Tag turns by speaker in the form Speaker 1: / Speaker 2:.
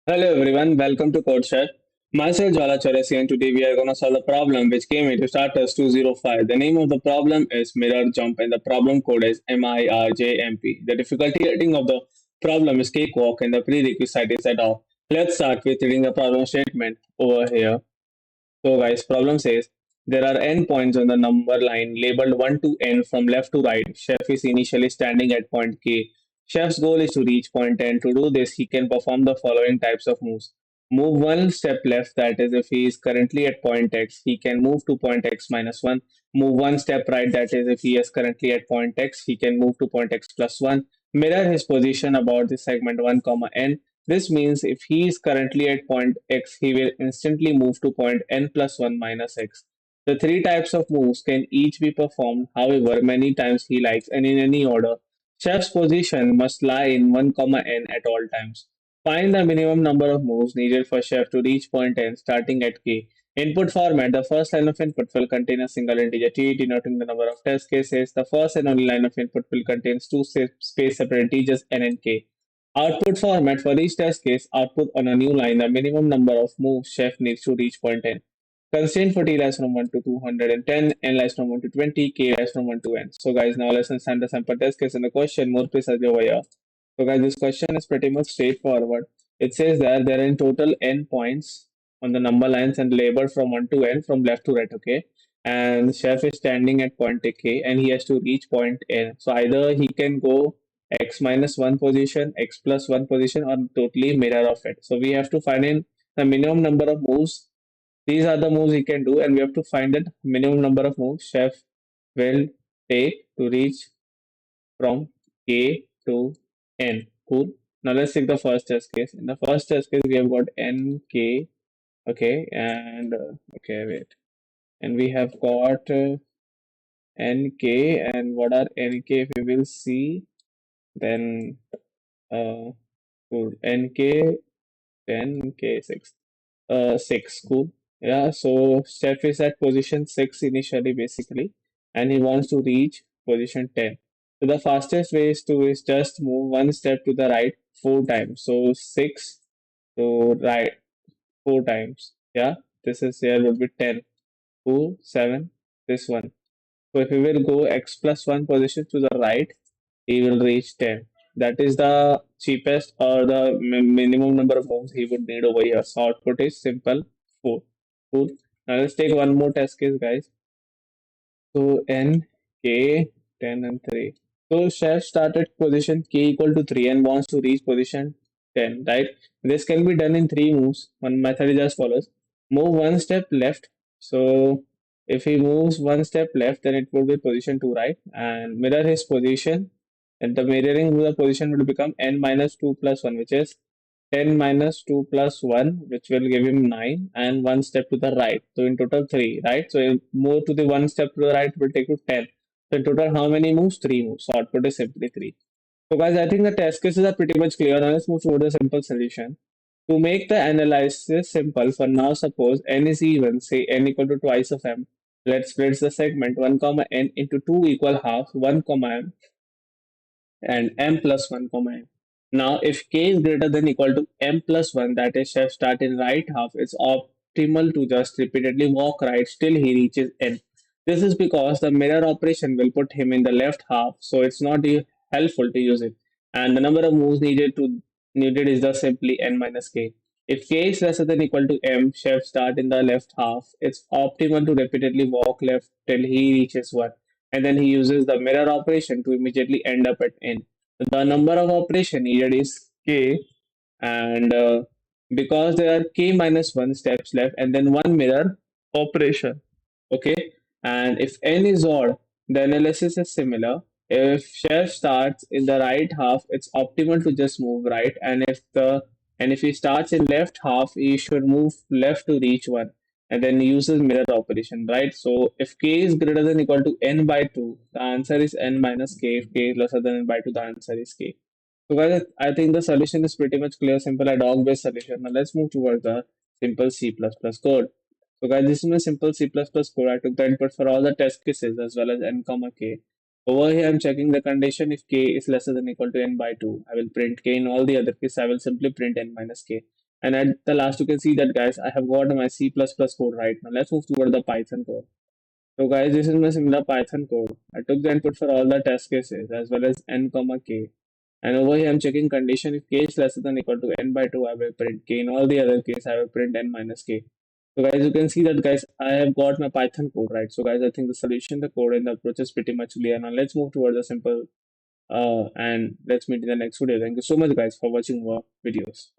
Speaker 1: Hello everyone, welcome to CodeChef. Myself Jwala Chaurasi and today we are going to solve a problem which came into starters 205. The name of the problem is mirror jump and the problem code is MIRJMP. The difficulty rating of the problem is cakewalk and the prerequisite is at all. Let's start with reading the problem statement over here. So guys, problem says there are n points on the number line labeled 1 to n from left to right. Chef is initially standing at point K. Chef's goal is to reach point n. To do this, he can perform the following types of moves. Move one step left, that is, if he is currently at point x, he can move to point x minus 1. Move one step right, that is, if he is currently at point x, he can move to point x plus 1. Mirror his position about the segment 1, comma n. This means if he is currently at point x, he will instantly move to point n plus 1 minus x. The three types of moves can each be performed, however, many times he likes and in any order. Chef's position must lie in 1, n at all times. Find the minimum number of moves needed for chef to reach point n starting at k. Input format. The first line of input will contain a single integer t, denoting the number of test cases. The first and only line of input will contain two space separate integers n and k. Output format. For each test case, output on a new line the minimum number of moves chef needs to reach point n. Constraint for t lies from 1 to 210, n lies from 1 to 20, k lies from 1 to n. So guys, now let's understand the sample test case and the question more precisely over here. So guys, this question is pretty much straightforward. It says that there are in total n points on the number lines and labeled from 1 to n from left to right, okay? And chef is standing at point k and he has to reach point n. So either he can go x minus 1 position, x plus 1 position, or totally mirror of it. So we have to find in the minimum number of moves. These are the moves he can do, and we have to find that minimum number of moves chef will take to reach from k to n. Cool. Now let's take the first test case. In the first test case, we have got nk, okay, and okay, wait, and we have got nk, and what are nk? If we will see, then cool, nk 10 k 6 6, cool. Yeah, so chef is at position 6 initially basically, and he wants to reach position 10. So the fastest way is just move one step to the right 4 times. So 6 to right 4 times. Yeah, this is here will be 10, 2 7, this one. So if we will go x plus 1 position to the right, he will reach 10. That is the cheapest or the minimum number of moves he would need over here. So output is simple 4. Cool. Now let's take one more test case, guys. So n, k, 10 and 3. So chef started position k equal to 3 and wants to reach position 10, right? This can be done in 3 moves. One method is as follows. Move one step left. So if he moves one step left, then it will be position 2, right? And mirror his position. And the mirroring of the position will become n minus 2 plus 1, which is 10 minus 2 plus 1, which will give him 9, and one step to the right. So in total 3, right? So he'll move to the one step to the right will take you 10. So in total, how many moves? 3 moves. So output is simply 3. So guys, I think the test cases are pretty much clear. Now let's move toward the simple solution. To make the analysis simple, for now suppose n is even, say n equal to twice of m. Let's split the segment 1 comma n into 2 equal halves, 1 comma m and m plus 1 comma n. Now, if k is greater than equal to m plus 1, that is chef start in right half, it's optimal to just repeatedly walk right till he reaches n. This is because the mirror operation will put him in the left half, so it's not helpful to use it. And the number of moves needed is just simply n minus k. If k is lesser than equal to m, chef start in the left half. It's optimal to repeatedly walk left till he reaches 1 and then he uses the mirror operation to immediately end up at n. The number of operation needed is k, and because there are k minus 1 steps left and then one mirror operation, okay, and if n is odd, the analysis is similar. If chef starts in the right half, it's optimal to just move right, and if he starts in left half, he should move left to reach 1 and then uses mirror operation, right? So if k is greater than equal to n by 2, the answer is n minus k. If k is lesser than n by 2, the answer is k. So guys, I think the solution is pretty much clear, simple, a dog-based solution. Now let's move towards the simple C++ code. So guys, this is my simple C++ code. I took the input for all the test cases as well as n comma k. Over here, I'm checking the condition. If k is lesser than equal to n by 2, I will print k. In all the other cases, I will simply print n minus k. And at the last, you can see that, guys, I have got my C++ code right now. Let's move toward the Python code. So, guys, this is my similar Python code. I took the input for all the test cases as well as n comma k. And over here, I'm checking condition. If k is lesser than equal to n by 2, I will print k. In all the other case, I will print n minus k. So, guys, you can see that, guys, I have got my Python code right. So, guys, I think the solution, the code, and the approach is pretty much clear. Now, let's move towards the simple and let's meet in the next video. Thank you so much, guys, for watching our videos.